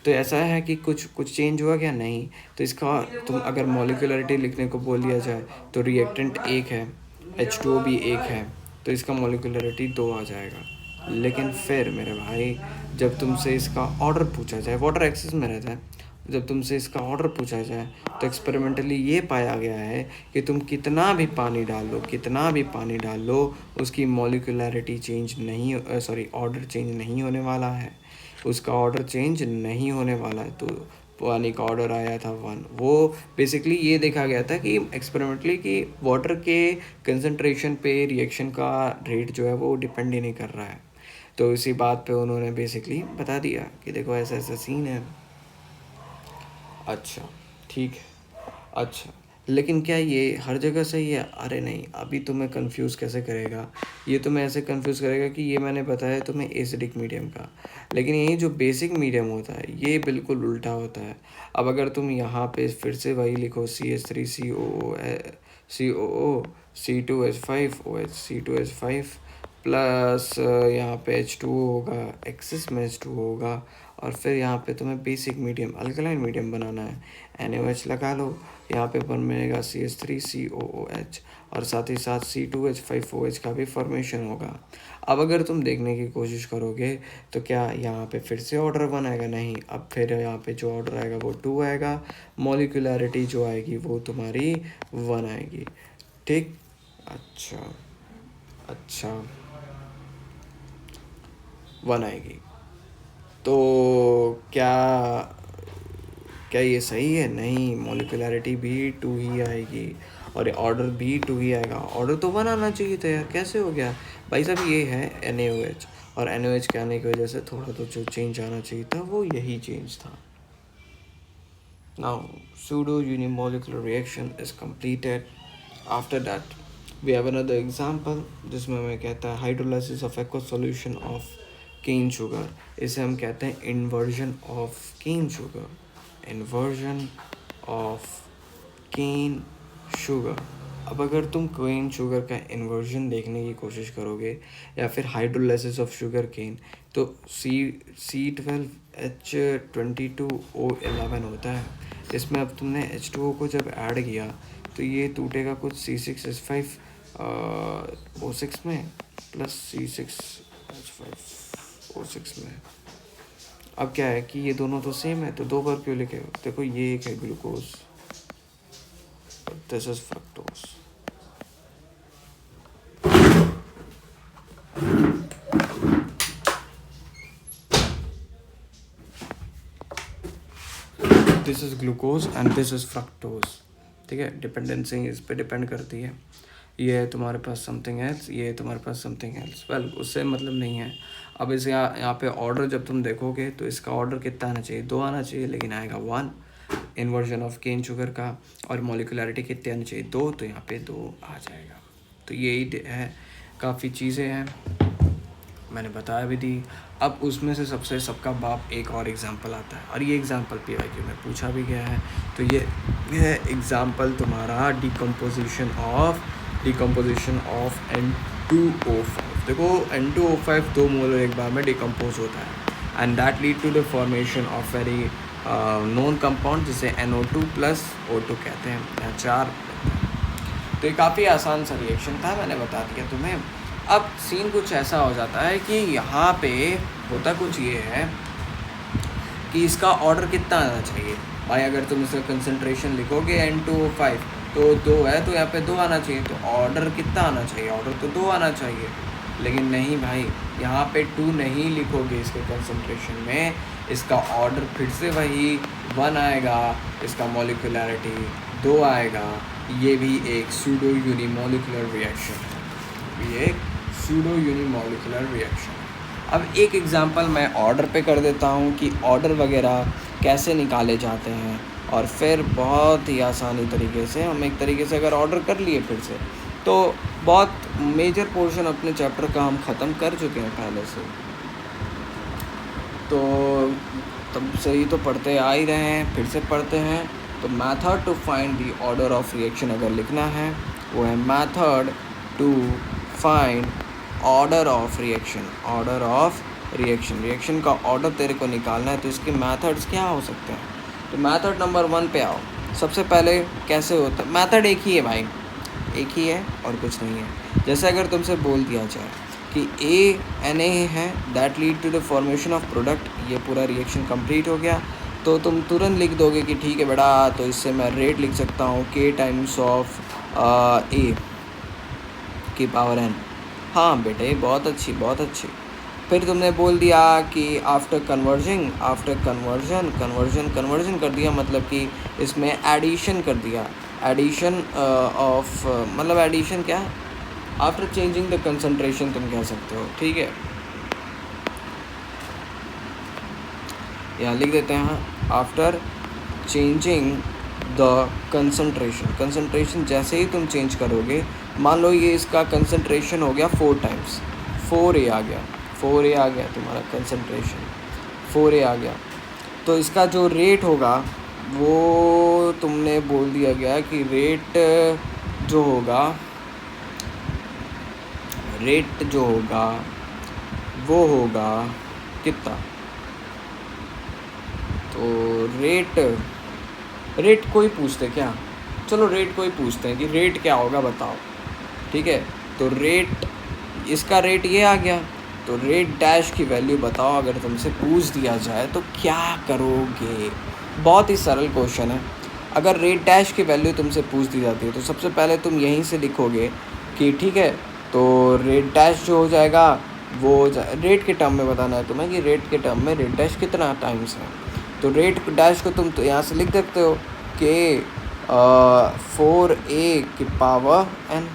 [SPEAKER 1] तो ऐसा है कि कुछ चेंज हुआ क्या? नहीं। तो इसका तुम अगर मॉलिक्यूलरिटी लिखने को बोल दिया जाए तो रिएक्टेंट एक है, H2O भी एक है, तो इसका मॉलिक्यूलरिटी 2 आ जाएगा। लेकिन फिर मेरे भाई, जब तुमसे इसका ऑर्डर पूछा जाए, वाटर एक्सेस में रहता है, जब तुमसे इसका ऑर्डर पूछा जाए तो एक्सपेरिमेंटली ये पाया गया है कि तुम कितना भी पानी डाल लो, कितना भी पानी डाल लो, उसकी मॉलिक्यूलरिटी चेंज नहीं, ऑर्डर चेंज नहीं होने वाला है, उसका ऑर्डर चेंज नहीं होने वाला है। तो पानी का ऑर्डर आया था 1। वो बेसिकली ये देखा गया था कि एक्सपेरिमेंटली कि वाटर के कंसंट्रेशन पे रिएक्शन का रेट जो है वो डिपेंड ही नहीं कर रहा है। तो इसी बात पे उन्होंने बेसिकली बता दिया कि देखो ऐसा ऐसा सीन है। अच्छा, ठीक है। अच्छा, लेकिन क्या ये हर जगह सही है? अरे नहीं, अभी तुम्हें कंफ्यूज कैसे करेगा, ये तुम्हें ऐसे कंफ्यूज करेगा कि ये मैंने बताया तुम्हें एसिडिक मीडियम का, लेकिन ये जो बेसिक मीडियम होता है ये बिल्कुल उल्टा होता है। अब अगर तुम यहाँ पे फिर से वही लिखो, CH3COO C2H5OH C2H5 प्लस यहाँ पे H2O होगा, एक्सेस में H2O होगा, और फिर यहाँ पे तुम्हें बेसिक मीडियम, अल्कलाइन मीडियम बनाना है, NaOH लगा लो, यहाँ पे बनेगा CH3COOH और साथ ही साथ C2H5OH का भी फॉर्मेशन होगा। अब अगर तुम देखने की कोशिश करोगे तो क्या यहाँ पे फिर से ऑर्डर 1 आएगा? नहीं, अब फिर यहाँ पे जो ऑर्डर आएगा वो 2 आएगा, मॉलिक्यूलरिटी जो आएगी वो तुम्हारी 1 आएगी। ठीक? अच्छा, अच्छा, 1 आएगी। तो क्या क्या ये सही है? नहीं, मॉलिक्यूलरिटी भी 2 ही आएगी और ऑर्डर भी 2 ही आएगा। ऑर्डर तो 1 आना चाहिए था यार, कैसे हो गया? भाई साहब, ये है NaOH, और NaOH के आने की वजह से थोड़ा तो जो चेंज आना चाहिए था वो यही चेंज था। Now pseudo unimolecular reaction is completed. After that we have another example जिसमें हमें कहता है hydrolysis of aqua solution of cane sugar. इसे हम कहते हैं inversion of cane sugar, inversion of cane sugar. अब अगर तुम केन शुगर का इन्वर्जन देखने की कोशिश करोगे या फिर हाइड्रोलाइसिस ऑफ शुगर केन, तो C12H22O11 होता है। इसमें अब तुमने H2O को जब ऐड किया तो ये टूटेगा कुछ C6H5O6 में प्लस C6H5O6 में। अब क्या है कि ये दोनों तो सेम है, तो 2 बार क्यों लिखे? देखो, ये एक है glucose, this is fructose. This is glucose and this is fructose. ठीक है, डिपेंडेंसी इस पे डिपेंड करती है। ये है तुम्हारे पास समथिंग एल्स, ये है तुम्हारे पास समथिंग एल्स। वेल, उससे मतलब नहीं है। अब इस यहाँ पे ऑर्डर जब तुम देखोगे तो इसका ऑर्डर कितना आना चाहिए? 2 आना चाहिए, लेकिन आएगा 1, इन्वर्जन ऑफ केन शुगर का। और मॉलिक्यूलरिटी कितनी आनी चाहिए? 2, तो यहाँ पे 2 आ जाएगा। तो यही है, काफ़ी चीज़ें हैं, मैंने बताया भी दी। अब उसमें से सबसे सबका बाप एक और एग्जांपल आता है, और ये एग्जांपल PYQ में पूछा भी गया है। तो ये है एग्जांपल तुम्हारा डिकम्पोजिशन ऑफ N2O5। देखो, N2O5 2 मोलर एक बार में डिकम्पोज होता है, and that lead to the formation of very known compound जिसे NO2 प्लस O2 कहते हैं, 4। तो ये काफ़ी आसान सा रिएक्शन था, मैंने बता दिया तुम्हें। अब सीन कुछ ऐसा हो जाता है कि यहाँ पे होता कुछ ये है कि इसका ऑर्डर कितना आना चाहिए। भाई अगर तुम इसका कंसंट्रेशन लिखोगे N2O5 तो 2 है, तो यहाँ पे 2 आना चाहिए, तो ऑर्डर कितना आना चाहिए, ऑर्डर तो 2 आना चाहिए। लेकिन नहीं भाई, यहाँ पे 2 नहीं लिखोगे इसके कंसंट्रेशन में, इसका ऑर्डर फिर से वही 1 आएगा, इसका मॉलिक्यूलरिटी 2 आएगा। ये भी एक सूडो यूनिमोलिकुलर रिएक्शन है, ये एक सूडो यूनिमोलिकुलर रिएक्शन है। अब एक एग्जांपल मैं ऑर्डर पे कर देता हूँ कि ऑर्डर वगैरह कैसे निकाले जाते हैं, और फिर बहुत ही आसानी तरीके से हम एक तरीके से अगर ऑर्डर कर लिए फिर से, तो बहुत मेजर पोर्शन अपने चैप्टर का हम ख़त्म कर चुके हैं पहले से। तो तब से ही तो पढ़ते आ ही रहे हैं, फिर से पढ़ते हैं। तो method to find the order of reaction अगर लिखना है, वो है method to find order of reaction. Order of reaction, reaction का ऑर्डर तेरे को निकालना है, तो इसके मेथड्स क्या हो सकते हैं। तो मेथड नंबर 1 पे आओ। सबसे पहले कैसे होता है, मेथड एक ही है भाई, एक ही है और कुछ नहीं है। जैसे अगर तुमसे बोल दिया जाए कि A Na है, that lead to the formation of product, ये पूरा रिएक्शन कंप्लीट हो गया, तो तुम तुरंत लिख दोगे कि ठीक है बेटा, तो इससे मैं रेट लिख सकता हूँ K टाइम्स ऑफ A की पावर n। हाँ बेटे, बहुत अच्छी बहुत अच्छी। फिर तुमने बोल दिया कि आफ्टर कन्वर्जन कर दिया, मतलब कि इसमें एडिशन कर दिया, एडिशन ऑफ, मतलब एडिशन क्या, आफ्टर चेंजिंग द कंसंट्रेशन तुम कह सकते हो, ठीक है। यहाँ लिख देते हैं आफ्टर चेंजिंग द कंसंट्रेशन जैसे ही तुम चेंज करोगे, मान लो ये इसका कंसंट्रेशन हो गया 4 टाइम्स, 4A आ गया तुम्हारा कंसंट्रेशन, 4A आ गया, तो इसका जो रेट होगा वो तुमने बोल दिया गया कि रेट जो होगा वो होगा कितना। तो रेट कोई पूछते क्या, चलो रेट कोई पूछते हैं कि रेट क्या होगा बताओ, ठीक है। तो रेट, इसका रेट ये आ गया, तो रेट डैश की वैल्यू बताओ अगर तुमसे पूछ दिया जाए तो क्या करोगे। बहुत ही सरल क्वेश्चन है। अगर रेट डैश की वैल्यू तुमसे पूछ दी जाती है तो सबसे पहले तुम यहीं से लिखोगे कि ठीक है, तो रेट डैश जो हो जाएगा वो रेट के टर्म में बताना है तुम्हें कि रेट के टर्म में रेट डैश कितना टाइम्स है। तो रेट डैश को तुम तो यहाँ से लिख सकते हो कि 4A की पावर n,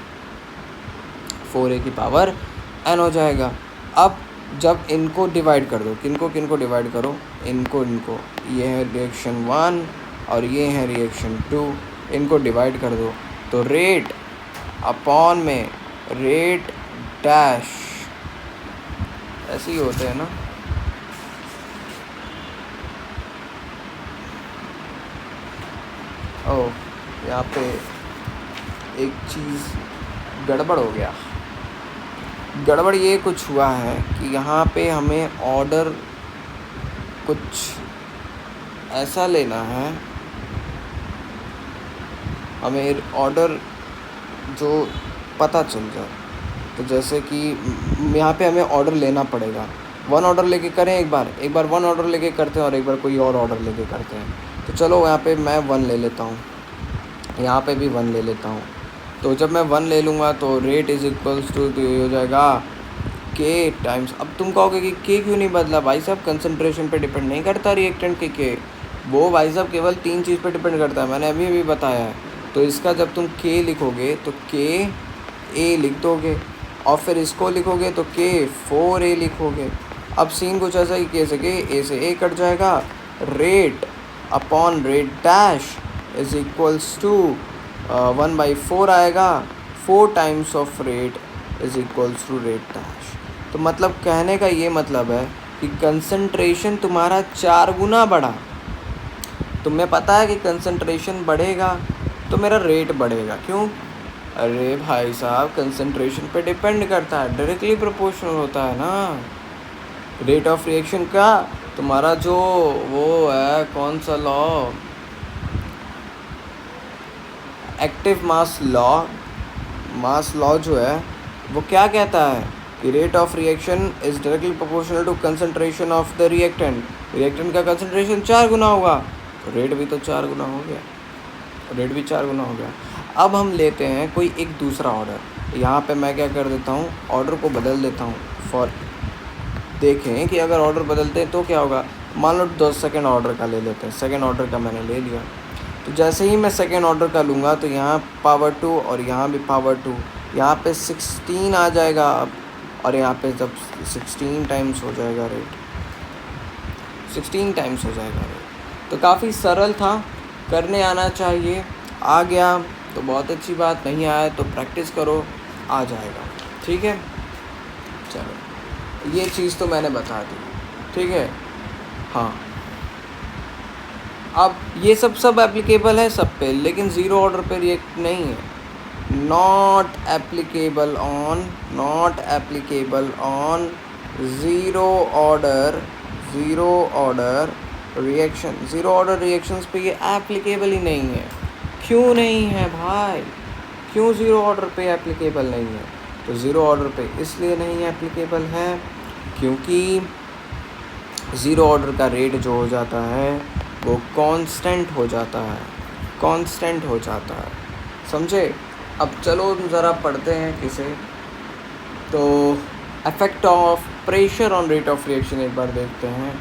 [SPEAKER 1] 4A की पावर n हो जाएगा। अब जब इनको डिवाइड कर दो, किनको डिवाइड करो, इनको, ये है रिएक्शन 1 और ये है रिएक्शन 2, इनको डिवाइड कर दो, तो रेट अपॉन में रेट डैश, ऐसे ही होते हैं ना। ओह, यहाँ पे एक चीज़ गड़बड़ हो गया। गड़बड़ ये कुछ हुआ है कि यहाँ पे हमें ऑर्डर कुछ ऐसा लेना है, हमें ऑर्डर जो पता चल जाए। तो जैसे कि यहाँ पे हमें ऑर्डर लेना पड़ेगा, 1 ऑर्डर लेके करें, एक बार 1 ऑर्डर लेके करते हैं और एक बार कोई और ऑर्डर लेके करते हैं। तो चलो यहाँ पे मैं 1 ले लेता हूँ, यहाँ पे भी 1 ले लेता हूँ। तो जब मैं 1 ले लूँगा तो रेट इज़ इक्वल्स टू, तो ये हो जाएगा K टाइम्स, अब तुम कहोगे कि K क्यों नहीं बदला भाई साहब, कंसंट्रेशन पे डिपेंड नहीं करता रिएक्टेंट के K, वो भाई साहब केवल 3 चीज़ पे डिपेंड करता है, मैंने अभी बताया है। तो इसका जब तुम K लिखोगे तो K A लिख दोगे, और फिर इसको लिखोगे तो K 4A लिखोगे। अब सीन कुछ ऐसा ही K से K, A से A कट जाएगा, rate upon rate dash is equals to 1/4 आएगा, 4 times of rate is equals to rate dash. तो मतलब कहने का ये मतलब है कि कंसंट्रेशन तुम्हारा 4 गुना बढ़ा। तुम्हें पता है कि कंसंट्रेशन बढ़ेगा तो मेरा रेट बढ़ेगा, क्यों? अरे भाई साहब, कंसंट्रेशन पे डिपेंड करता है, डायरेक्टली प्रोपोर्शनल होता है ना रेट ऑफ रिएक्शन का। तुम्हारा जो वो है, कौन सा लॉ, एक्टिव मास लॉ जो है वो क्या कहता है कि rate of reaction is directly proportional to concentration of the reactant. Reactant का कंसंट्रेशन 4 गुना होगा तो रेट भी तो 4 गुना हो गया, रेट भी 4 गुना हो गया। अब हम लेते हैं कोई एक दूसरा ऑर्डर। यहाँ पे मैं क्या कर देता हूँ, ऑर्डर को बदल देता हूँ फॉर, देखें कि अगर ऑर्डर बदलते हैं तो क्या होगा। मान लो सेकेंड ऑर्डर का ले लेते हैं, सेकेंड ऑर्डर का मैंने ले लिया, तो जैसे ही मैं सेकेंड ऑर्डर का लूँगा तो यहाँ पावर 2 और यहाँ भी पावर 2, यहाँ पे 16 आ जाएगा अब, और यहाँ पे जब 16 टाइम्स हो जाएगा रेट, 16 टाइम्स हो जाएगा रेट। तो काफ़ी सरल था, करने आना चाहिए। आ गया तो बहुत अच्छी बात, नहीं आया तो प्रैक्टिस करो, आ जाएगा। ठीक है, चलो ये चीज़ तो मैंने बता दी। ठीक है, हाँ अब ये सब एप्लीकेबल है सब पे, लेकिन ज़ीरो ऑर्डर पे रिएक्ट नहीं है। Not applicable on zero order reaction. Zero order reactions पे ये एप्लीकेबल ही नहीं है। क्यों नहीं है भाई, क्यों ज़ीरो ऑर्डर पे एप्लीकेबल नहीं है? तो ज़ीरो ऑर्डर पे इसलिए नहीं एप्लीकेबल है क्योंकि ज़ीरो ऑर्डर का रेट जो हो जाता है वो कांस्टेंट हो जाता है, समझे। अब चलो ज़रा पढ़ते हैं किसे। तो effect of pressure on rate of reaction एक बार देखते हैं।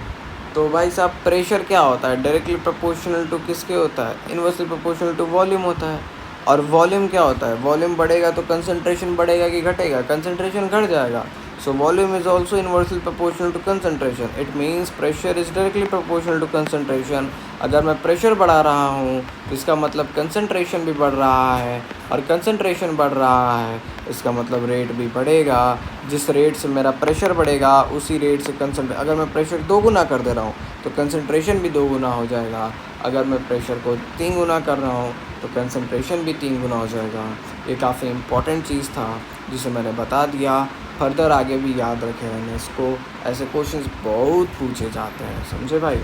[SPEAKER 1] तो भाई साहब प्रेशर क्या होता है, डायरेक्टली प्रोपोर्शनल टू किसके होता है, इन्वर्सली प्रोपोर्शनल टू वॉल्यूम होता है। और वॉल्यूम क्या होता है, वॉल्यूम बढ़ेगा तो कंसंट्रेशन बढ़ेगा कि घटेगा, कंसंट्रेशन घट जाएगा। So volume is also inversely proportional to concentration. It means pressure is directly proportional to concentration. अगर मैं प्रेशर बढ़ा रहा हूँ तो इसका मतलब कंसंट्रेशन भी बढ़ रहा है, और कंसंट्रेशन बढ़ रहा है इसका मतलब रेट भी बढ़ेगा। जिस रेट से मेरा प्रेशर बढ़ेगा उसी रेट से अगर मैं प्रेशर 2 गुना कर दे रहा हूँ तो कंसंट्रेशन भी 2 गुना हो जाएगा। अगर मैं प्रेशर को 3 गुना कर रहा हूँ तो कंसंट्रेशन भी 3 गुना हो जाएगा। ये काफ़ी इम्पॉर्टेंट चीज़ था जिसे मैंने बता दिया। फर्दर आगे भी याद रखे रहना इसको, ऐसे क्वेश्चंस बहुत पूछे जाते हैं, समझे भाई।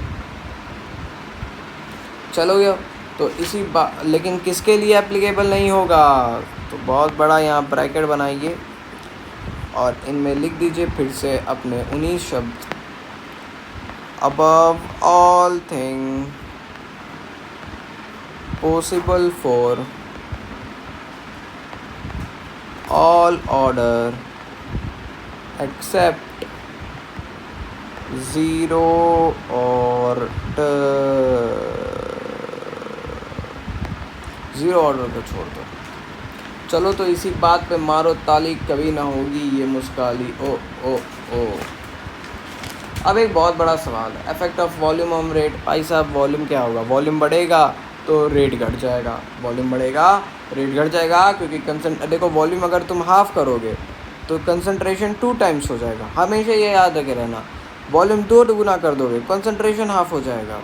[SPEAKER 1] चलो ये तो इसी लेकिन किसके लिए एप्लीकेबल नहीं होगा, तो बहुत बड़ा यहाँ ब्रैकेट बनाइए और इनमें लिख दीजिए फिर से अपने 19 शब्द। Above all thing possible for all order except zero order. Zero order को छोड़ दो। चलो तो इसी बात पे मारो ताली, कभी ना होगी ये मुस्काली। ओ ओ ओ अब एक बहुत बड़ा सवाल है, effect of volume on rate. भाई साहब वॉल्यूम क्या होगा, वॉल्यूम बढ़ेगा तो रेट घट जाएगा, वॉल्यूम बढ़ेगा रेट घट जाएगा, क्योंकि देखो वॉल्यूम अगर तुम हाफ करोगे तो कंसंट्रेशन 2 टाइम्स हो जाएगा। हमेशा ये याद रखे रहना, वॉल्यूम 2 गुना कर दोगे कंसंट्रेशन हाफ हो जाएगा।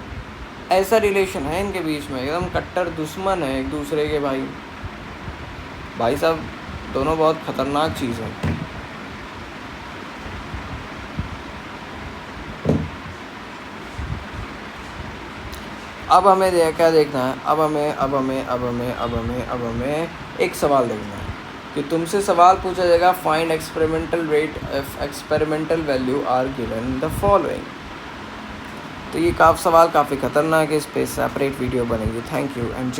[SPEAKER 1] ऐसा रिलेशन है इनके बीच में, एकदम कट्टर दुश्मन है एक दूसरे के। भाई साहब दोनों बहुत ख़तरनाक चीज़ है। अब हमें क्या देखना है, अब हमें एक सवाल देखना है कि तुमसे सवाल पूछा जाएगा, find experimental rate if experimental value are given the following. तो ये सवाल काफ़ी ख़तरनाक है, इस पर सेपरेट वीडियो बनेगी। Thank you and